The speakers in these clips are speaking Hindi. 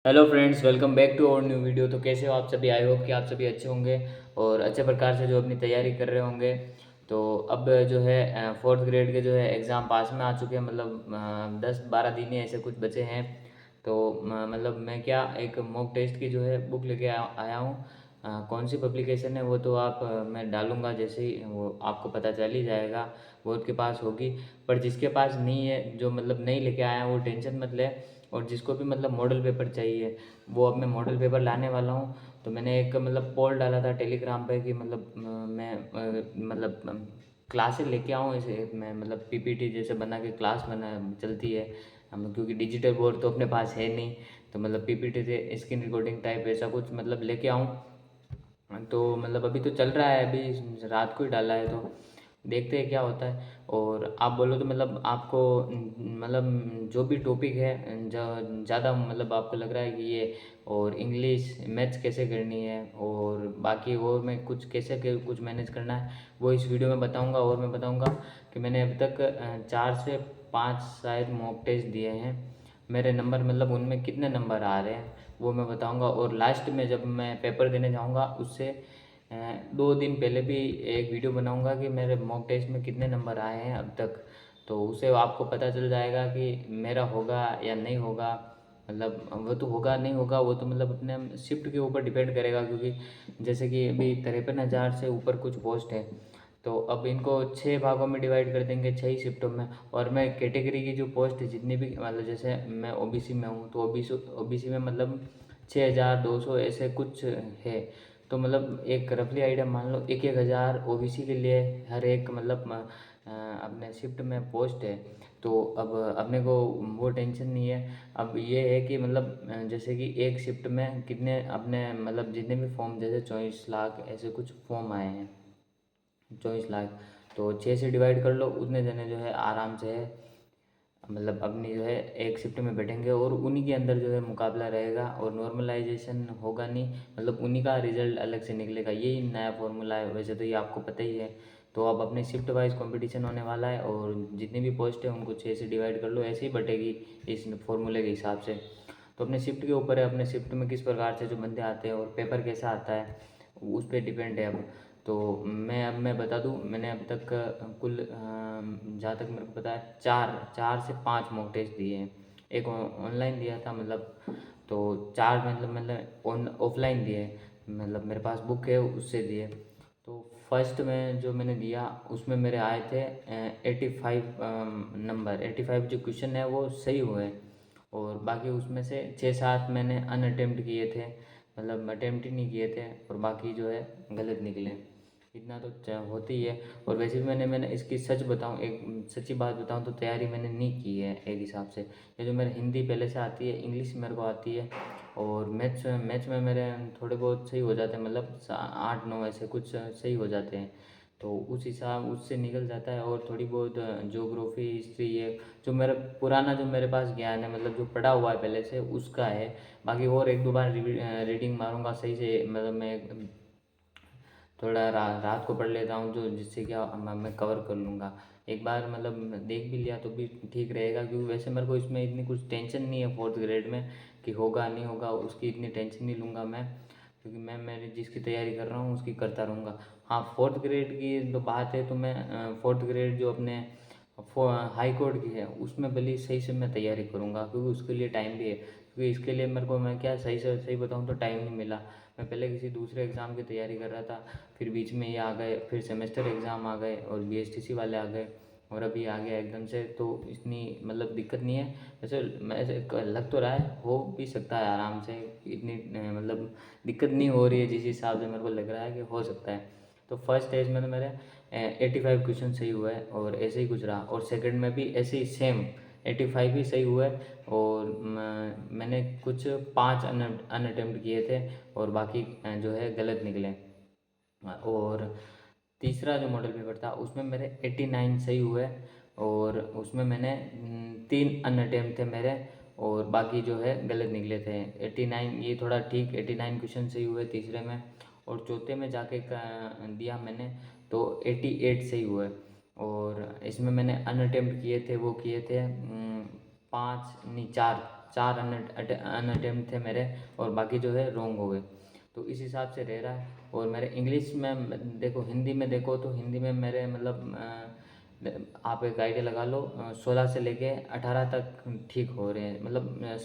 Hello friends, welcome back to our new video. तो कैसे हो आप सभी? आई होप कि आप सभी अच्छे होंगे और अच्छे प्रकार से जो अपनी तैयारी कर रहे होंगे। तो अब जो है फोर्थ ग्रेड के जो है एग्ज़ाम पास में आ चुके हैं। मतलब 10-12 दिन ही ऐसे कुछ बचे हैं। तो मतलब मैं क्या एक मॉक टेस्ट की जो है बुक लेके आया हूँ। कौन सी पब्लिकेशन है वो तो मैं डालूंगा, जैसे ही वो आपको पता चल ही जाएगा। वो उसके पास होगी। पर जिसके पास नहीं है, जो मतलब नहीं लेके आया, वो टेंशन मत ले। और जिसको भी मतलब मॉडल पेपर चाहिए, वो अब मैं मॉडल पेपर लाने वाला हूँ। तो मैंने एक मतलब पोल डाला था टेलीग्राम पे कि मतलब मैं मतलब क्लासेस लेके आऊँ ऐसे। मैं मतलब पीपीटी जैसे बना के क्लास बना चलती है हम, क्योंकि डिजिटल बोर्ड तो अपने पास है नहीं। तो मतलब पीपीटी से स्क्रीन रिकॉर्डिंग टाइप ऐसा कुछ मतलब लेके आऊँ। तो मतलब अभी तो चल रहा है, अभी रात को ही डाला है, तो देखते हैं क्या होता है। और आप बोलो तो मतलब आपको मतलब जो भी टॉपिक है, ज़्यादा मतलब आपको लग रहा है कि ये, और इंग्लिश मैथ्स कैसे करनी है, और बाकी और मैं कुछ कुछ मैनेज करना है, वो इस वीडियो में बताऊंगा। और मैं बताऊंगा कि मैंने अभी तक 4 से 5 शायद मॉक टेस्ट दिए हैं। मेरे नंबर मतलब उनमें कितने नंबर आ रहे हैं वो मैं बताऊंगा। और लास्ट में जब मैं पेपर देने जाऊंगा, उससे 2 दिन पहले भी एक वीडियो बनाऊंगा कि मेरे मॉक टेस्ट में कितने नंबर आए हैं अब तक। तो उससे आपको पता चल जाएगा कि मेरा होगा या नहीं होगा। मतलब वो तो होगा नहीं होगा, वो तो मतलब अपने शिफ्ट के ऊपर डिपेंड करेगा, क्योंकि जैसे कि अभी 53,000 से ऊपर कुछ पोस्ट है। तो अब इनको 6 भागों में डिवाइड कर देंगे, 6 ही शिफ्टों में। और मैं कैटेगरी की जो पोस्ट है जितनी भी, मतलब जैसे मैं ओबीसी में हूँ, तो ओबीसी में मतलब 6,200 ऐसे कुछ है। तो मतलब एक रफली आइडिया मान लो, 1,000 ओबीसी के लिए हर एक मतलब अपने शिफ्ट में पोस्ट है। तो अब अपने को वो टेंशन नहीं है। अब ये है कि मतलब जैसे कि एक शिफ्ट में कितने अपने मतलब जितने भी फॉर्म, जैसे 24 लाख ऐसे कुछ फॉर्म आए हैं, 24 लाख। तो 6 से डिवाइड कर लो, उतने जने जो है आराम से है मतलब अपनी जो है एक शिफ्ट में बैठेंगे, और उन्हीं के अंदर जो है मुकाबला रहेगा, और नॉर्मलाइजेशन होगा नहीं। मतलब उन्हीं का रिजल्ट अलग से निकलेगा। यही नया फॉर्मूला है, वैसे तो ये आपको पता ही है। तो अब अपने शिफ्ट वाइज कंपटीशन होने वाला है, और जितनी भी पोस्ट है उनको 6 से डिवाइड कर लो, ऐसे ही बटेगी इस फॉर्मूले के हिसाब से। तो अपने शिफ्ट के ऊपर है, अपने शिफ्ट में किस प्रकार से जो बंदे आते हैं और पेपर कैसा आता है, उस पर डिपेंड है अब। तो मैं बता दूं, मैंने अब तक कुल जहाँ तक मेरे को पता है, 4 से 5 मॉक टेस्ट दिए हैं। एक ऑनलाइन दिया था मतलब, तो 4 मतलब ऑन ऑफलाइन दिए, मतलब मेरे पास बुक है उससे दिए। तो फर्स्ट में जो मैंने दिया उसमें मेरे आए थे 85 नंबर। 85 जो क्वेश्चन है वो सही हुए, और बाकी उसमें से 6-7 मैंने अनअटेम्प्ट किए थे, मतलब अटेम्प्ट ही नहीं किए थे, और बाकी जो है गलत निकले। इतना तो होती ही है। और वैसे भी मैंने इसकी सच बताऊं, एक सच्ची बात बताऊं, तो तैयारी मैंने नहीं की है एक हिसाब से। ये जो मेरे हिंदी पहले से आती है, इंग्लिश मेरे को आती है, और मैथ्स में मेरे थोड़े बहुत सही हो जाते हैं, मतलब 8-9 ऐसे कुछ सही हो जाते हैं। तो उस हिसाब उससे निकल जाता है। और थोड़ी बहुत ज्योग्राफी, हिस्ट्री, ये जो मेरा पुराना जो मेरे पास ज्ञान है, मतलब जो पढ़ा हुआ है पहले से, उसका है। बाकी और 1-2 बार रीडिंग मारूंगा सही से, मतलब मैं थोड़ा रात को पढ़ लेता हूँ, जो जिससे क्या मैं कवर कर लूँगा। एक बार मतलब देख भी लिया तो भी ठीक रहेगा, क्योंकि वैसे मेरे को इसमें इतनी कुछ टेंशन नहीं है फोर्थ ग्रेड में, कि होगा नहीं होगा उसकी इतनी टेंशन नहीं लूँगा मैं, क्योंकि मैं मेरी जिसकी तैयारी कर रहा हूँ उसकी करता रहूँगा। हाँ, फोर्थ ग्रेड की तो बात है, तो मैं फोर्थ ग्रेड जो अपने हाई कोर्ट की है उसमें भले ही सही से मैं तैयारी करूँगा, क्योंकि उसके लिए टाइम भी है। क्योंकि इसके लिए मेरे को, मैं क्या सही से सही बताऊँ तो टाइम नहीं मिला। मैं पहले किसी दूसरे एग्ज़ाम की तैयारी कर रहा था, फिर बीच में ये आ गए, फिर सेमेस्टर एग्ज़ाम आ गए, और बीएसटीसी वाले आ गए, और अभी आ गया एकदम से। तो इतनी मतलब दिक्कत नहीं है। वैसे मैं ऐसे लग तो रहा है हो भी सकता है आराम से, इतनी मतलब दिक्कत नहीं हो रही है जिस हिसाब से मेरे को लग रहा है कि हो सकता है। तो फर्स्ट स्टेज में तो मेरे 85 क्वेश्चन सही हुआ है, और ऐसे ही कुछ रहा। और सेकंड में भी ऐसे ही सेम 85 ही सही हुआ है, और मैंने कुछ 5 अनअटेम्प्ट किए थे, और बाकी जो है गलत निकले। और तीसरा जो मॉडल पेपर था उसमें मेरे 89 सही हुए, और उसमें मैंने 3 अनअटेम्प्ट थे मेरे, और बाकी जो है गलत निकले थे। 89 ये थोड़ा ठीक, 89 क्वेश्चन सही हुए तीसरे में। और चौथे में जाके दिया मैंने, तो 88 सही हुए। और इसमें मैंने अनअटेम्प्ट किए थे, वो किए थे 5 नहीं 4, चार अनअटेम्प्ट थे मेरे और बाकी जो है रॉन्ग हो गए। तो इस हिसाब से रह रहा है। और मेरे इंग्लिश में देखो, हिंदी में देखो तो हिंदी में मेरे मतलब आप एक आइडिया लगा लो, 16 से लेके 18 तक ठीक हो रहे हैं, मतलब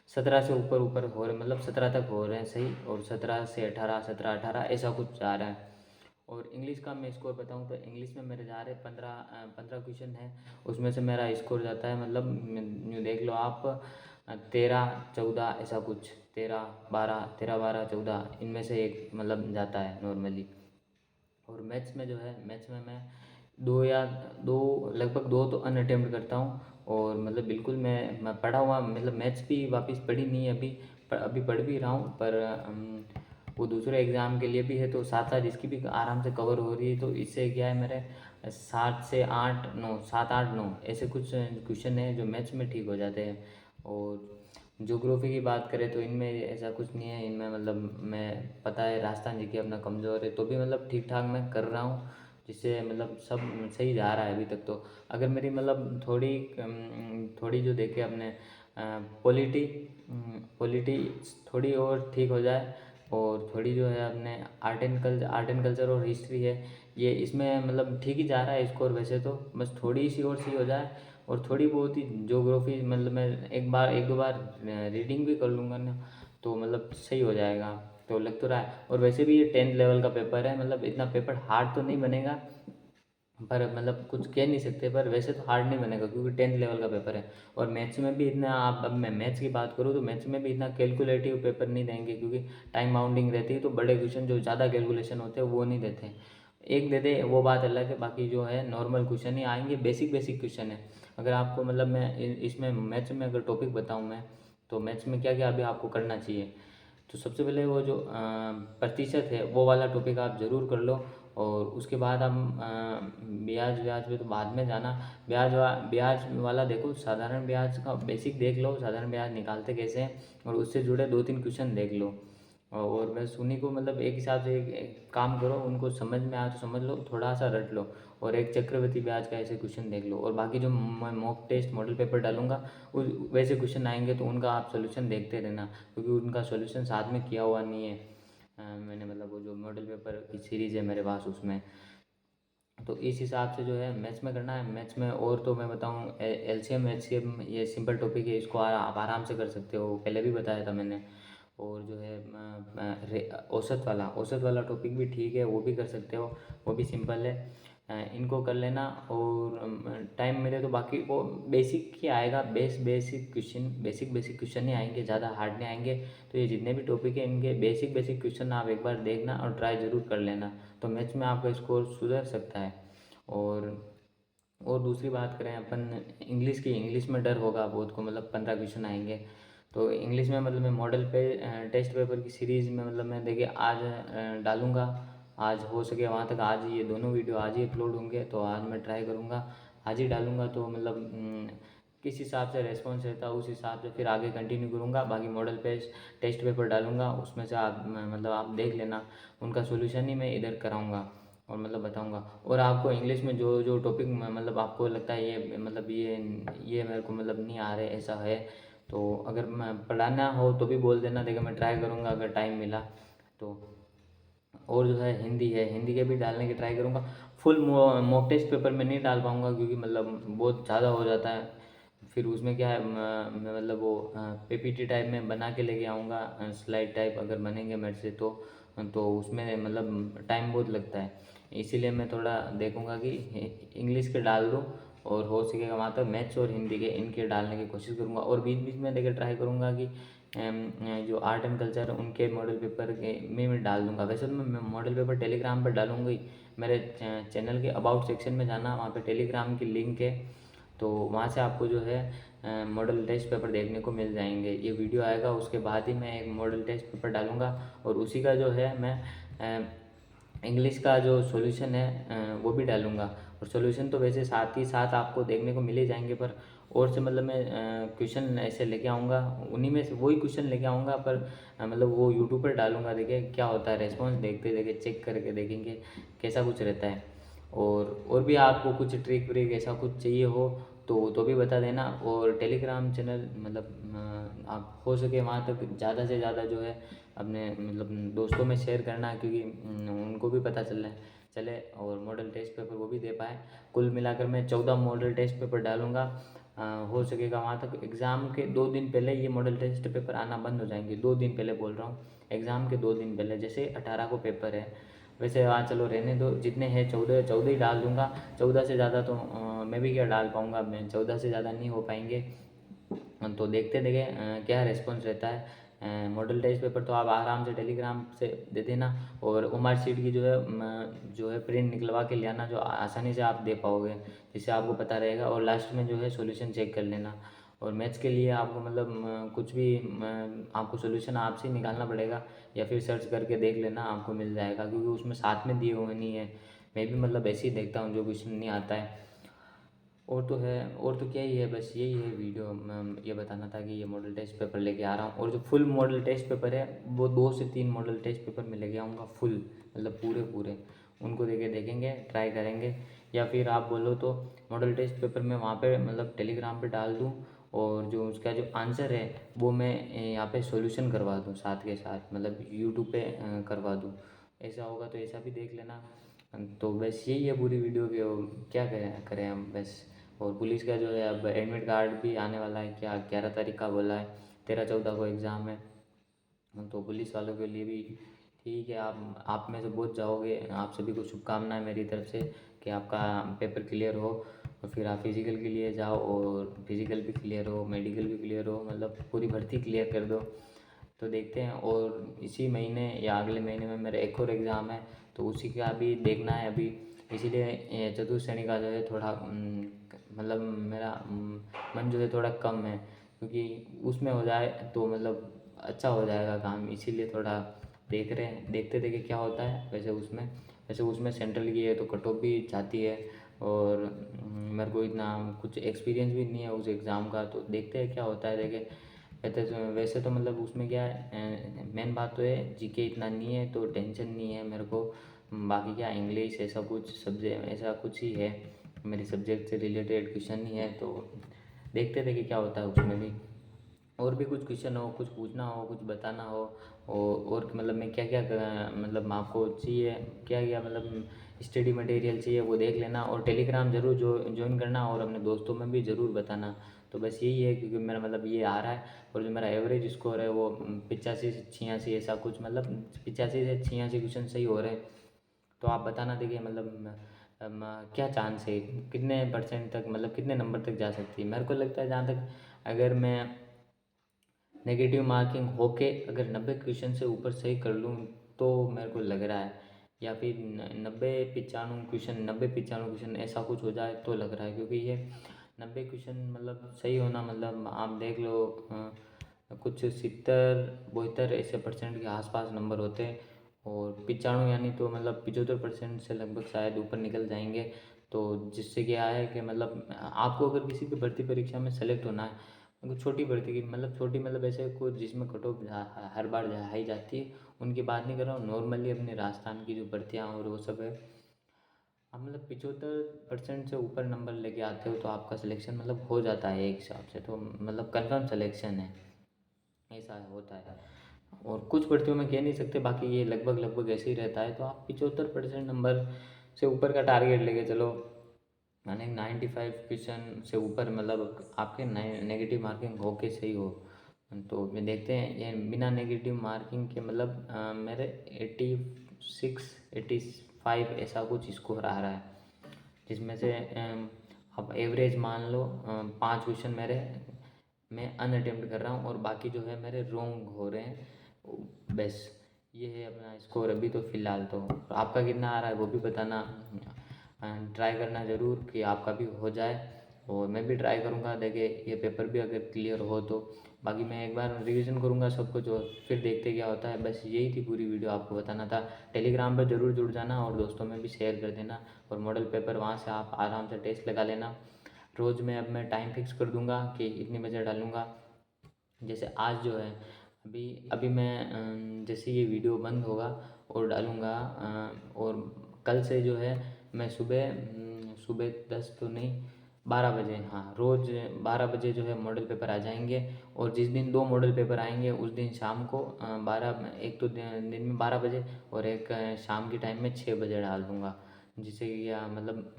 17 से ऊपर ऊपर हो रहे, मतलब 17 तक हो रहे हैं सही, और 17 से 18, 17-18 ऐसा कुछ जा रहा है। और इंग्लिश का मैं स्कोर बताऊं तो इंग्लिश में मेरे जा रहे 15 क्वेश्चन है, उसमें से मेरा स्कोर जाता है, मतलब यूँ देख लो आप 13-14 ऐसा कुछ, 13-12 इनमें से एक मतलब जाता है नॉर्मली। और मैथ्स में जो है, मैथ्स में मैं लगभग दो तो अनअटेम्प्ट करता हूँ। और मतलब बिल्कुल मैं पढ़ा हुआ, मतलब मैथ्स भी वापस पढ़ी नहीं है अभी, अभी पढ़ भी रहा हूँ, पर वो दूसरे एग्ज़ाम के लिए भी है, तो साथ साथ इसकी भी आराम से कवर हो रही है। तो इससे क्या है, मेरे 7 से 8 9 ऐसे कुछ क्वेश्चन है जो मैथ्स में ठीक हो जाते हैं। और ज्योग्राफी की बात करें तो इनमें ऐसा कुछ नहीं है, इनमें मतलब मैं पता है राजस्थान जी के अपना कमज़ोर है, तो भी मतलब ठीक ठाक मैं कर रहा हूँ, जिससे मतलब सब सही जा रहा है अभी तक। तो अगर मेरी मतलब थोड़ी जो देखे अपने पॉलिटी पॉलिटी थोड़ी और ठीक हो जाए, और थोड़ी जो है अपने आर्ट एंड कल्चर और हिस्ट्री है, ये इसमें मतलब ठीक ही जा रहा है स्कोर वैसे तो, बस थोड़ी सी और सही हो जाए। और थोड़ी बहुत ही ज्योग्राफी मतलब मैं एक दो बार रीडिंग भी कर लूँगा ना, तो मतलब सही हो जाएगा, तो लग तो रहा है। और वैसे भी ये 10th लेवल का पेपर है, मतलब इतना पेपर हार्ड तो नहीं बनेगा, पर मतलब कुछ कह नहीं सकते, पर वैसे तो हार्ड नहीं बनेगा क्योंकि 10th लेवल का पेपर है। और मैथ्स में भी इतना, आप अब मैं मैथ्स की बात करूँ तो मैथ्स में भी इतना कैलकुलेटिव पेपर नहीं देंगे, क्योंकि टाइम बाउंडिंग रहती है, तो बड़े क्वेश्चन जो ज़्यादा कैलकुलेशन होते हैं वो नहीं देते। एक दे दे वो बात अलग है, बाकी जो है नॉर्मल क्वेश्चन ही आएंगे, बेसिक बेसिक क्वेश्चन है। अगर आपको मतलब मैं इसमें मैथ्स में अगर टॉपिक बताऊँ मैं, तो मैथ्स में क्या क्या अभी आपको करना चाहिए, तो सबसे पहले वो जो प्रतिशत है वो वाला टॉपिक आप ज़रूर कर लो। और उसके बाद हम ब्याज ब्याज पे तो बाद में जाना, ब्याज वाला देखो, साधारण ब्याज का बेसिक देख लो, साधारण ब्याज निकालते कैसे हैं, और उससे जुड़े 2-3 क्वेश्चन देख लो। और बस उन्हीं को मतलब एक हिसाब से एक काम करो, उनको समझ में आए तो समझ लो, थोड़ा सा रट लो, और एक चक्रवृद्धि ब्याज का ऐसे क्वेश्चन देख लो। और बाकी जो मैं मॉक टेस्ट मॉडल पेपर डालूंगा उस वैसे क्वेश्चन आएंगे, तो उनका आप सोल्यूशन देखते रहना, क्योंकि उनका सोल्यूशन साथ में किया हुआ नहीं है। मैंने मतलब वो जो मॉडल पेपर की सीरीज़ है मेरे पास उसमें, तो इस हिसाब से जो है मैथ्स में करना है। मैथ्स में और तो मैं बताऊँ, एलसीएम एचसीएम ये सिंपल टॉपिक है, इसको आप आराम से कर सकते हो, पहले भी बताया था मैंने। और जो है औसत वाला टॉपिक भी ठीक है, वो भी कर सकते हो, वो भी सिंपल है। इनको कर लेना, और टाइम मिले तो बाकी वो बेसिक ही आएगा, बेसिक बेसिक क्वेश्चन ही आएंगे, ज़्यादा हार्ड नहीं आएंगे। तो ये जितने भी टॉपिक है इनके बेसिक बेसिक क्वेश्चन आप एक बार देखना और ट्राई ज़रूर कर लेना, तो मैथ्स में आपका स्कोर सुधर सकता है। और दूसरी बात करें अपन इंग्लिश की, इंग्लिश में डर होगा बहुत को, मतलब 15 क्वेश्चन आएंगे। तो इंग्लिश में मतलब मैं मॉडल पे टेस्ट पेपर की सीरीज़ में मतलब मैं देखिए आज डालूँगा, आज हो सके वहाँ तक आज ही, ये दोनों वीडियो आज ही अपलोड होंगे, तो आज मैं ट्राई करूँगा, आज ही डालूँगा। तो मतलब किस हिसाब से रेस्पॉन्स रहता है उस हिसाब से फिर आगे कंटिन्यू करूँगा। बाकी मॉडल पे टेस्ट पेपर डालूँगा, उसमें से आप मतलब आप देख लेना, उनका सोल्यूशन ही मैं इधर कराऊँगा और मतलब बताऊँगा। और आपको इंग्लिश में जो जो टॉपिक मतलब आपको लगता है ये मतलब ये मेरे को मतलब नहीं आ रहे ऐसा है, तो अगर मैं पढ़ाना हो तो भी बोल देना, देखो मैं ट्राई करूँगा अगर टाइम मिला तो। और जो है हिंदी है, हिंदी के भी डालने की ट्राई करूँगा। फुल मॉक टेस्ट पेपर में नहीं डाल पाऊँगा क्योंकि मतलब बहुत ज़्यादा हो जाता है, फिर उसमें क्या है मैं मतलब वो पीपीटी टाइप में बना के लेके आऊँगा, स्लाइड टाइप अगर बनेंगे मेरे से तो उसमें मतलब टाइम बहुत लगता है। इसीलिए मैं थोड़ा देखूँगा कि इंग्लिश के डाल दूँ, और हो सकेगा वहाँ तक मैथ्स और हिंदी के इनके डालने की कोशिश करूँगा। और बीच बीच में देखिए ट्राई करूँगा कि जो आर्ट एंड कल्चर उनके मॉडल पेपर के में मैं डाल दूँगा। वैसे तो मैं मॉडल पेपर टेलीग्राम पर डालूँगा ही, मेरे चैनल के अबाउट सेक्शन में जाना, वहाँ पे टेलीग्राम की लिंक है, तो वहाँ से आपको जो है मॉडल टेस्ट पेपर देखने को मिल जाएंगे। ये वीडियो आएगा उसके बाद ही मैं एक मॉडल टेस्ट पेपर डालूँगा, और उसी का जो है मैं इंग्लिश का जो सॉल्यूशन है वो भी डालूँगा। और सॉल्यूशन तो वैसे साथ ही साथ आपको देखने को मिल ही जाएंगे, पर और से मतलब मैं क्वेश्चन ऐसे लेके आऊँगा, उन्हीं में से वही क्वेश्चन लेके आऊँगा, पर मतलब वो यूट्यूब पर डालूँगा, देखिए क्या होता है रेस्पॉन्स, देखते देखिए चेक करके देखेंगे कैसा कुछ रहता है। और भी आपको कुछ ट्रिक व्रिक ऐसा कुछ चाहिए हो तो भी बता देना। और टेलीग्राम चैनल मतलब आप हो सके वहाँ तक ज़्यादा से ज़्यादा जो है अपने मतलब दोस्तों में शेयर करना, क्योंकि उनको भी पता चले और मॉडल टेस्ट पेपर वो भी दे पाए। कुल मिलाकर मैं 14 मॉडल टेस्ट पेपर डालूँगा। हो सकेगा वहाँ तक एग्ज़ाम के 2 दिन पहले ये मॉडल टेस्ट पेपर आना बंद हो जाएंगे। 2 दिन पहले बोल रहा हूँ, एग्ज़ाम के 2 दिन पहले। जैसे 18 को पेपर है, वैसे हाँ चलो रहने दो, जितने हैं 14 ही डाल दूँगा। 14 से ज़्यादा तो मैं भी क्या डाल पाऊँगा, मैं 14 से ज़्यादा नहीं हो पाएंगे। तो देखते देखें क्या रिस्पॉन्स रहता है। मॉडल टेस्ट पेपर तो आप आराम से टेलीग्राम से दे देना, और ओमार शीट की जो है प्रिंट निकलवा के ले आना, जो आसानी से आप दे पाओगे, जिससे आपको पता रहेगा। और लास्ट में जो है सॉल्यूशन चेक कर लेना। और मैथ्स के लिए आपको मतलब कुछ भी आपको सॉल्यूशन आपसे ही निकालना पड़ेगा, या फिर सर्च करके देख लेना, आपको मिल जाएगा, क्योंकि उसमें साथ में दिए हुए नहीं है। मैं भी मतलब ऐसे ही देखता हूँ जो क्वेश्चन नहीं आता है। और तो है, और तो क्या ही है, बस यही है वीडियो। मैं ये बताना था कि ये मॉडल टेस्ट पेपर लेके आ रहा हूँ। और जो फुल मॉडल टेस्ट पेपर है वो 2 से 3 मॉडल टेस्ट पेपर में लेके आऊँगा फुल, मतलब पूरे पूरे उनको देखेंगे, ट्राई करेंगे। या फिर आप बोलो तो मॉडल टेस्ट पेपर में वहाँ पे मतलब टेलीग्राम पे डाल दूँ, और जो उसका जो आंसर है वो मैं यहाँ पे सॉल्यूशन करवा दूँ साथ के साथ, मतलब यूट्यूब पे करवा दूँ। ऐसा होगा तो ऐसा भी देख लेना। तो बस यही है पूरी वीडियो की। क्या करें हम बस। और पुलिस का जो है अब एडमिट कार्ड भी आने वाला है, क्या 11 तारीख का बोला है, 13-14 को एग्ज़ाम है। तो पुलिस वालों के लिए भी ठीक है, आप में से बहुत जाओगे। आप सभी को शुभकामनाएं मेरी तरफ से कि आपका पेपर क्लियर हो, और फिर आप फिज़िकल के लिए जाओ, और फिज़िकल भी क्लियर हो, मेडिकल भी क्लियर हो, मतलब पूरी भर्ती क्लियर कर दो। तो देखते हैं। और इसी महीने या अगले महीने में मेरा एक और एग्ज़ाम है, तो उसी का भी देखना है अभी। इसीलिए ये चतुर्थ श्रेणी का जो है थोड़ा मतलब मेरा मन जो है थोड़ा कम है, क्योंकि उसमें हो जाए तो मतलब अच्छा हो जाएगा काम। इसीलिए थोड़ा देख रहे हैं, देखते थे कि क्या होता है। वैसे उसमें सेंट्रल की है तो कट ऑफ भी जाती है, और मेरे को इतना कुछ एक्सपीरियंस भी नहीं है उस एग्ज़ाम का, तो देखते हैं क्या होता है। देखे वैसे तो मतलब उसमें क्या है, मेन बात तो है जीके इतना नहीं है तो टेंशन नहीं है मेरे को। बाकी क्या इंग्लिश ऐसा कुछ सब्जेक्ट ऐसा कुछ ही है, मेरे सब्जेक्ट से रिलेटेड क्वेश्चन ही है। तो देखते थे कि क्या होता है उसमें भी। और भी कुछ क्वेश्चन हो, कुछ पूछना हो, कुछ बताना हो, और मतलब मैं क्या क्या मतलब आपको चाहिए, क्या क्या मतलब स्टडी मटेरियल चाहिए वो देख लेना। और टेलीग्राम ज़रूर ज्वाइन करना, और अपने दोस्तों में भी ज़रूर बताना। तो बस यही है, क्योंकि मेरा मतलब ये आ रहा है। और जो मेरा एवरेज स्कोर है वो 85 से 86 ऐसा कुछ, मतलब 85 से 86 क्वेश्चन सही हो रहे हैं। तो आप बताना, देखिए मतलब क्या चांस है, कितने परसेंट तक, मतलब कितने नंबर तक जा सकती है। मेरे को लगता है जहाँ तक, अगर मैं नेगेटिव मार्किंग होके अगर 90 क्वेश्चन से ऊपर सही कर लूँ, तो मेरे को लग रहा है, या फिर 90-95 क्वेश्चन ऐसा कुछ हो जाए तो लग रहा है। क्योंकि ये 90 क्वेश्चन मतलब सही होना, मतलब आप देख लो कुछ 70-72 ऐसे परसेंट के आसपास नंबर होते हैं। और 95 यानी तो मतलब 75% से लगभग शायद ऊपर निकल जाएंगे। तो जिससे क्या है कि मतलब आपको अगर किसी भी भर्ती परीक्षा में सेलेक्ट होना है, मतलब छोटी भर्ती की, मतलब छोटी मतलब ऐसे कोई जिसमें cut of her bar high जाती है, उनकी बात नहीं कर रहा हूँ, नॉर्मली अपने राजस्थान की जो भर्तियाँ और वो सब है, आप मतलब 75% से ऊपर नंबर लेके आते हो तो आपका सिलेक्शन मतलब हो जाता है एक हिसाब से, तो मतलब कंफर्म सिलेक्शन है, ऐसा होता है। और कुछ भर्तियों में कह नहीं सकते, बाकी ये लगभग लगभग ऐसे ही रहता है। तो आप 75% नंबर से ऊपर का टारगेट लेके चलो, माने 95 क्वेश्चन से ऊपर, मतलब आपके नेगेटिव मार्किंग हो के सही हो। तो मैं देखते हैं ये बिना नेगेटिव मार्किंग के, मतलब मेरे 86-85 ऐसा कुछ स्कोर आ रहा है, जिसमें से आप एवरेज मान लो 5 क्वेश्चन मेरे मैं अनअटेम्प्ट कर रहा हूँ, और बाकी जो है मेरे रोंग हो रहे हैं। बस ये है अपना स्कोर अभी तो फ़िलहाल। तो आपका कितना आ रहा है वो भी बताना, ट्राई करना ज़रूर कि आपका भी हो जाए। और मैं भी ट्राई करूँगा, देखे ये पेपर भी अगर क्लियर हो तो। बाकी मैं एक बार रिवीजन करूँगा सब कुछ, और फिर देखते क्या होता है। बस यही थी पूरी वीडियो, आपको बताना था। टेलीग्राम पर ज़रूर जुड़ जाना, और दोस्तों में भी शेयर कर देना। और मॉडल पेपर वहाँ से आप आराम से टेस्ट लगा लेना। रोज़ में अब मैं टाइम फिक्स कर दूँगा कि इतने बजे डालूँगा। जैसे आज जो है, अभी अभी मैं जैसे ये वीडियो बंद होगा और डालूँगा, और कल से जो है मैं सुबह सुबह 10 तो नहीं, 12 बजे, हाँ रोज़ 12 बजे जो है मॉडल पेपर आ जाएंगे। और जिस दिन 2 मॉडल पेपर आएंगे उस दिन शाम को 12, एक तो दिन में 12 बजे और एक शाम के टाइम में 6 बजे डाल दूँगा, जिससे कि या मतलब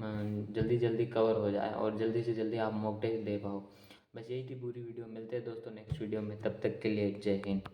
जल्दी जल्दी कवर हो जाए और जल्दी से जल्दी आप मॉक टेस्ट दे पाओ। बस यही थी पूरी वीडियो। मिलते हैं दोस्तों नेक्स्ट वीडियो में, तब तक के लिए जय हिंद।